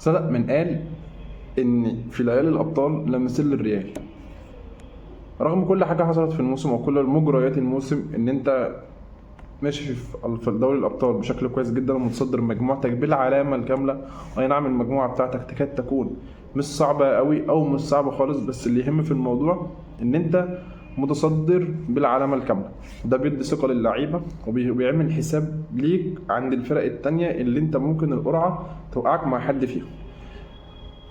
صدق من قال ان في ليالي الابطال لمسين للريال. رغم كل حاجه حصلت في الموسم وكل مجريات الموسم ان انت ماشي في دوري الابطال بشكل كويس جدا ومتصدر مجموعتك بالعلامه الكامله. اي نعم المجموعه بتاعتك تكاد تكون مش صعبه قوي او مش صعبه خالص، بس اللي يهم في الموضوع ان انت متصدر بالعلامه الكامله. ده بيدي ثقه للعيبه وبيعمل حساب ليك عند الفرق التانية اللي انت ممكن القرعه توقعك مع حد فيهم.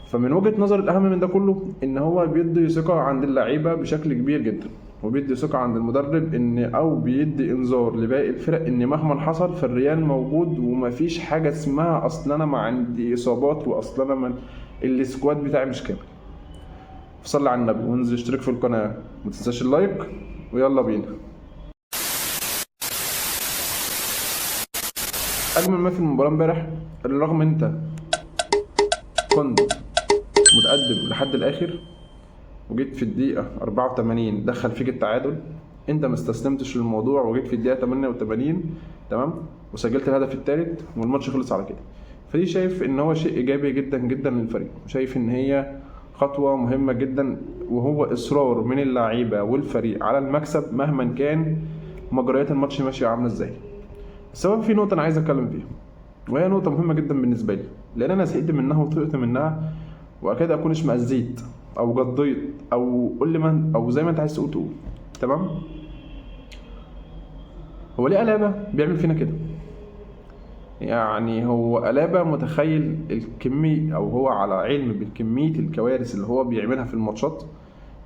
فمن وجهة نظر الأهم من ده كله إن هو بيدي ثقة عند اللعيبة بشكل كبير جدا، وبيدي ثقة عند المدرب أو بيدي إنذار لباقي الفرق إن مهما حصل فالريال موجود ومفيش حاجة اسمها أصل أنا ما عندي إصابات وأصل أنا السكواد بتاعي مش كامل. صلي على النبي وانزل اشترك في القناة، متنساش اللايك ويلا بينا. أجمل ما في المباراة امبارح رغم أنت كنت متقدم لحد الآخر وجيت في الدقيقة 84 دخل فيك التعادل، انت ما استسلمتش للموضوع وجيت في الدقيقة 88 تمام وسجلت الهدف الثالث والماتش خلص على كده. فدي شايف ان هو شيء ايجابي جدا جدا للفريق، وشايف ان هي خطوة مهمة جدا، وهو اصرار من اللعيبة والفريق على المكسب مهما كان مجريات الماتش ماشية عاملة ازاي. السبب في نقطة انا عايز اتكلم فيها، وهي نقطة مهمة جدا بالنسبة لي لان انا زهقت منها وطقت منها واكاد اكون اشمئزيت او قضيت او قول لي من او زي ما انت عايز تقول تمام. هو ليه قلابه بيعمل فينا كده؟ يعني هو قلابه متخيل الكميه او هو على علم بالكميه الكوارث اللي هو بيعملها في الماتشات.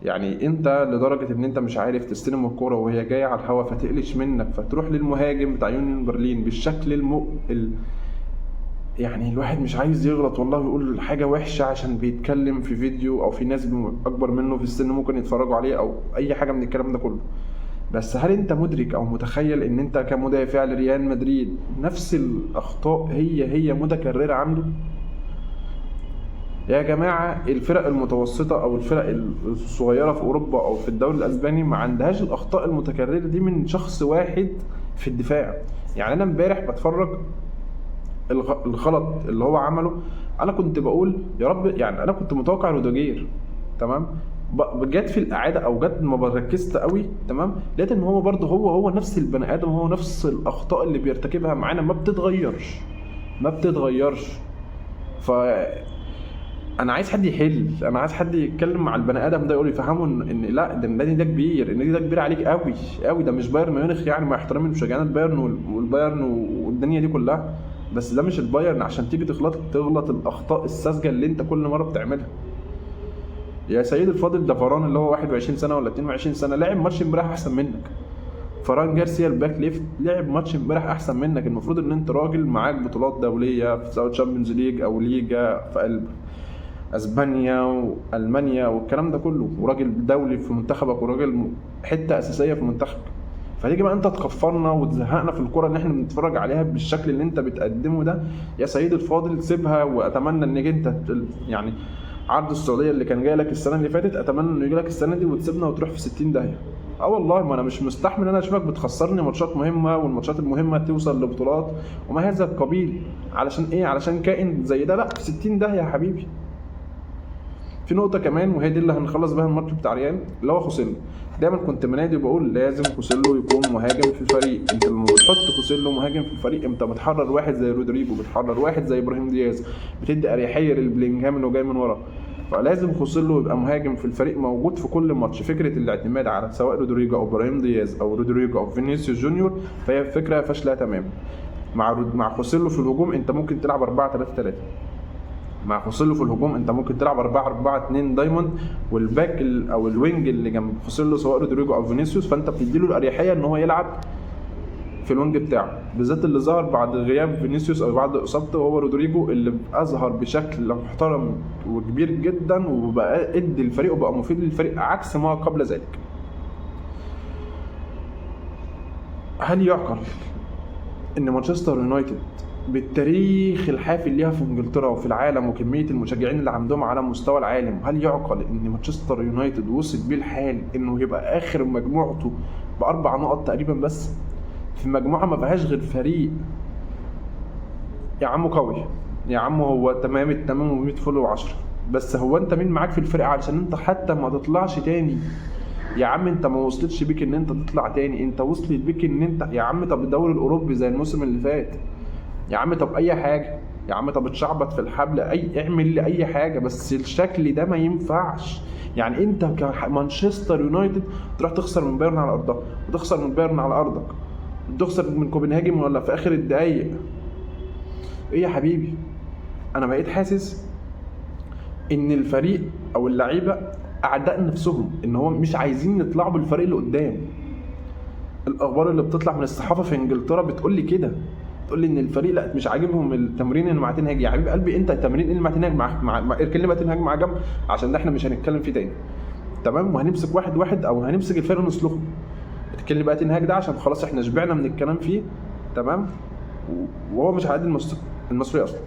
يعني انت لدرجه ان انت مش عارف تستلم الكوره وهي جايه على الهوا فتقلش منك فتروح للمهاجم بتاع يونيون برلين بالشكل يعني الواحد مش عايز يغلط والله ويقول حاجة وحشة عشان بيتكلم في فيديو او في ناس اكبر منه في السن ممكن يتفرجوا عليه او اي حاجة من الكلام ده كله. بس هل انت مدرك او متخيل ان انت كمدافع لريال مدريد نفس الاخطاء هي متكررة عنده؟ يا جماعة الفرق المتوسطة او الفرق الصغيرة في اوروبا او في الدوري الاسباني ما عندهاش الاخطاء المتكررة دي من شخص واحد في الدفاع. يعني انا امبارح بتفرج الغلط اللي هو عمله، انا كنت بقول يا رب، يعني انا كنت متوقع روديجير تمام. جت في الاعاده او جت ما بركزت قوي تمام، لقيت ان هو برضه هو نفس البني ادم، هو نفس الاخطاء اللي بيرتكبها معانا ما بتتغيرش. ف انا عايز حد يحل، انا عايز حد يتكلم مع البني ادم ده يقول يفهمه ان لا ده النادي ده كبير، النادي ده كبير عليك قوي قوي، ده مش بايرن ميونخ يعني مع احترامي لمشجعين البايرن والبايرن والدنيا دي كلها، بس ده مش البايرن عشان تيجي تغلط الاخطاء الساذجه اللي انت كل مره بتعملها. يا سيد الفاضل ده فران اللي هو 21 سنه ولا 22 سنه لعب ماتش امبارح احسن منك. فران جارسيا الباك ليفت لعب ماتش امبارح احسن منك. المفروض ان انت راجل معاك بطولات دوليه في سواء تشامبيونز ليج او ليجا في قلب اسبانيا والمانيا والكلام ده كله، وراجل دولي في منتخبك وراجل حته اساسيه في منتخبك. فتيجي بقى انت تخفرنا وتزهقنا في الكوره ان احنا بنتفرج عليها بالشكل اللي انت بتقدمه ده. يا سيدي الفاضل سيبها، واتمنى انك انت يعني عرض السعوديه اللي كان جاي لك السنه اللي فاتت اتمنى انه يجي لك السنه دي وتسيبنا وتروح في 60 داهيه. اه والله ما انا مش مستحمل ان انا اشوفك بتخسرني ماتشات مهمه، والماتشات المهمه توصل لبطولات وما هذا القبيل. علشان ايه؟ علشان كائن زي ده؟ لا، في 60 داهيه يا حبيبي. في نقطة كمان وهي دي اللي هنخلص بها الماتش بتاع ريال، اللي هو خوسيلو. دايما كنت منادي وبقول لازم خوسيلو يكون مهاجم في الفريق. انت لما بتحط خوسيلو مهاجم في الفريق انت بتحرر واحد زي رودريجو، بتحرر واحد زي ابراهيم دياز، بتدي اريحية للبلينجهام انه جاي من ورا. فلازم خوسيلو يبقى مهاجم في الفريق موجود في كل ماتش. فكرة الاعتماد على سواء رودريجو او ابراهيم دياز او رودريجو او فينيسيوس جونيور فهي فكرة فاشلة تماما. مع خوسيلو في الهجوم انت ممكن تلعب 4-3-3. مع خوسيلو في الهجوم انت ممكن تلعب 4-4-2 دايموند، والباك او الوينج اللي جنب خوسيلو سواء رودريجو او فينيسيوس فانت بتديله الاريحيه ان هو يلعب في الوينج بتاعه، بالذات اللي ظهر بعد غياب فينيسيوس او بعد اصابته وهو رودريجو اللي اظهر بشكل محترم وكبير جدا وبقى ادي الفريق وبقى مفيد للفريق عكس ما قبل ذلك. هل يعقل ان مانشستر يونايتد بالتاريخ الحافل ليها في انجلترا وفي العالم وكميه المشجعين اللي عندهم على مستوى العالم، هل يعقل ان مانشستر يونايتد وصل بيه الحال انه يبقى اخر مجموعته ب4 نقط تقريبا بس في مجموعه ما فيهاش غير فريق يا عم قوي يا عم هو تمام التمام و100 فل و10، بس هو انت مين معاك في الفرقه علشان انت حتى ما تطلعش تاني؟ يا عم انت ما وصلتش بيك ان انت تطلع تاني، انت وصلت بيك ان انت يا عم طب الدوري الاوروبي زي الموسم اللي فات، يا عم طب اي حاجه، يا عم طب اتشعبط في الحبل، اعمل لي اي حاجه، بس الشكل ده ما ينفعش. يعني انت كمانشستر يونايتد تروح تخسر من بايرن على ارضها، وتخسر من بايرن على ارضك، وتخسر من كوبنهاجن ولا في اخر الدقايق. ايه يا حبيبي؟ انا بقيت حاسس ان الفريق او اللعيبه اعداء نفسهم، ان هو مش عايزين يطلعوا بالفريق اللي قدام. الاخبار اللي بتطلع من الصحافه في انجلترا بتقول لي كده، تقول لي ان الفريق لا مش عاجبهم التمرين اللي مع تنهاج. يا حبيب قلبي انت التمرين اللي مع تنهاج اركن لي بقى تنهاج مع جنب، عشان ده احنا مش هنتكلم فيه تاني، تمام؟ وهنمسك واحد واحد او هنمسك الفريق ونسلخه. اركن لي بقى تنهاج ده عشان خلاص احنا شبعنا من الكلام فيه، تمام؟ وهو مش هيعدي المسؤوليه اصلا.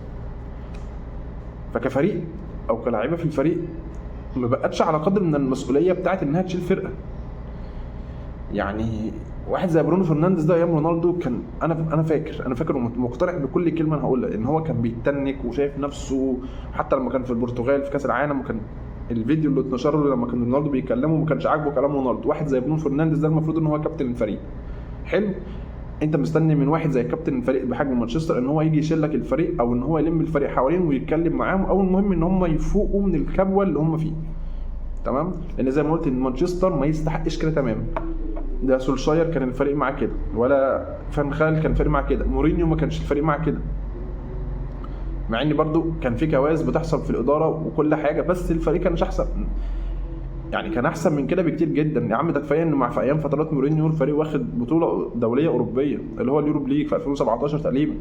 فكفريق او كلاعيبه في الفريق ما بقتش على قدر من المسؤوليه بتاعت انها تشيل فرقه. يعني واحد زي برونو فرنانديز ده ايام رونالدو كان انا فاكر ومقتنع بكل كلمه انا هقولها، ان هو كان بيتنك وشايف نفسه. حتى لما كان في البرتغال في كاس العالم، وكان الفيديو اللي اتنشر له لما كان رونالدو بيكلمه ما كانش عاجبه كلام رونالدو. واحد زي برونو فرنانديز ده المفروض ان هو كابتن الفريق، حلو؟ انت مستني من واحد زي كابتن الفريق بحجم مانشستر ان هو يجي يشيل لك الفريق، او ان هو يلم الفريق حوالين ويتكلم معاهم، او المهم ان هم يفوقوا من الكبوه اللي هم فيه، تمام؟ لان زي ما قلت ان مانشستر ما يستحقش كده تماما. ده سولشاير كان الفريق معاه كده، ولا فان خال كان الفريق معاه كده، مورينيو ما كانش الفريق معاه كده، مع ان برضو كان في كوارث بتحصل في الاداره وكل حاجه، بس الفريق كانش احسن. يعني كان احسن من كده بكتير جدا. يا عم ده كفايه ان في ايام فترات مورينيو الفريق واخد بطوله دوليه اوروبيه اللي هو اليوروب ليج في 2017 تقريبا.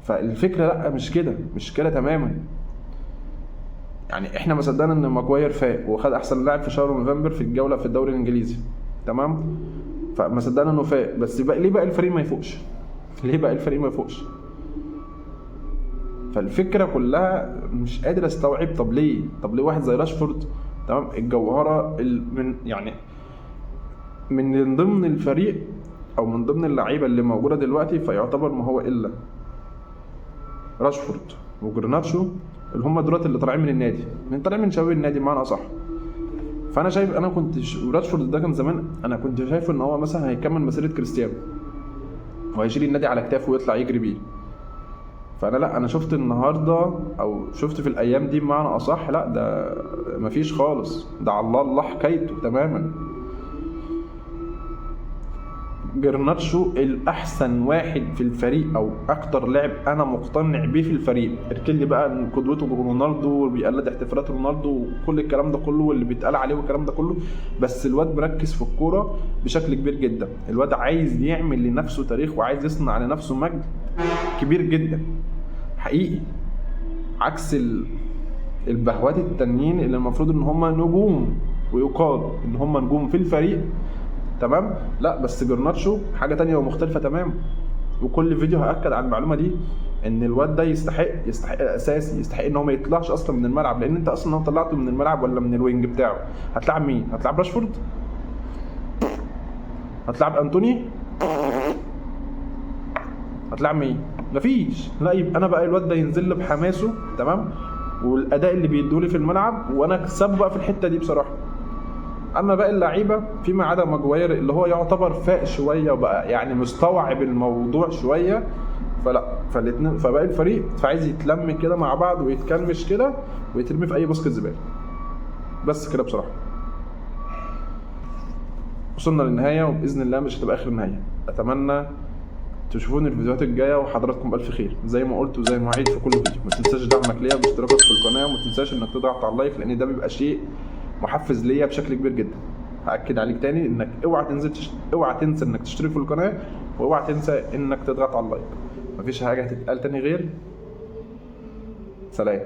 فالفكره لا مش كده تماما. يعني احنا ما صدقنا ان ماجواير فاق وخد احسن لاعب في شهر نوفمبر في الجوله في الدوري الانجليزي، تمام؟ فما صدقنا انه فاق، بس بقى ليه بقى الفريق ما يفوقش؟ ليه بقى الفريق ما يفوقش؟ فالفكره كلها مش قادر استوعب. طب ليه واحد زي راشفورد، تمام، الجوهره من ضمن الفريق او من ضمن اللعيبه اللي موجوده دلوقتي، فيعتبر ما هو الا راشفورد وجرناتشو اللي هم دولت اللي طالعين من النادي، طالعين من شباب النادي بمعنى اصح. فانا شايف، انا كنت راشفورد ده كان زمان انا كنت شايفه ان هو مثلا هيكمل مسيره كريستيانو وهيشيل النادي على كتافه ويطلع يجري بيه. انا شفت النهارده او شفت في الايام دي بمعنى اصح، لا ده مفيش خالص، ده على الله حكايته تماما. جرناتشو الاحسن واحد في الفريق او اكتر لاعب انا مقتنع بيه في الفريق. اركن لي بقى ان قدوته رونالدو وبيقلد احتفالات رونالدو وكل الكلام ده كله واللي بيتقال عليه والكلام ده كله، بس الواد مركز في الكوره بشكل كبير جدا. الواد عايز يعمل لنفسه تاريخ وعايز يصنع لنفسه مجد كبير جدا حقيقي، عكس البهوات التانيين اللي المفروض ان هم نجوم ويقال ان هم نجوم في الفريق، تمام؟ لا بس جرناتشو حاجه تانية ومختلفه تماما. وكل فيديو هاكد على المعلومه دي، ان الواد ده يستحق اساسي، يستحق ان هو ما يطلعش اصلا من الملعب. لان انت اصلا لو طلعته من الملعب ولا من الوينج بتاعه هتلعب مين؟ هتلعب راشفورد؟ هتلعب انتوني؟ هتلعب مين؟ مفيش. لا يبقى انا بقى الواد ده ينزل لي بحماسه، تمام، والاداء اللي بيدولي في الملعب، وانا اكسبه بقى في الحته دي بصراحه. اما باقي اللعيبه فيما عدا ماجواير اللي هو يعتبر فاق شويه وبقى يعني مستوعب الموضوع شويه، فالاثنين فباقي الفريق فعايز يتلم كده مع بعض ويتكلمش كده ويترمي في اي باسكت زباله. بس كده بصراحه. وصلنا للنهايه، وباذن الله مش هتبقى اخر النهايه. اتمنى تشوفوني الفيديوهات الجايه وحضراتكم بالف خير. زي ما قلت وزي ما وعيت في كل فيديو، ما تنساش دعمك ليا باشتراكك في القناه، وما تنساش انك تضغط على اللايك، لان ده بيبقى شيء محفز ليا بشكل كبير جدا. هاكد عليك تاني انك اوعى تنسى انك تشترك في القناه، واوعى تنسى انك تضغط على اللايك. مفيش حاجه هتتقال تاني غير سلام.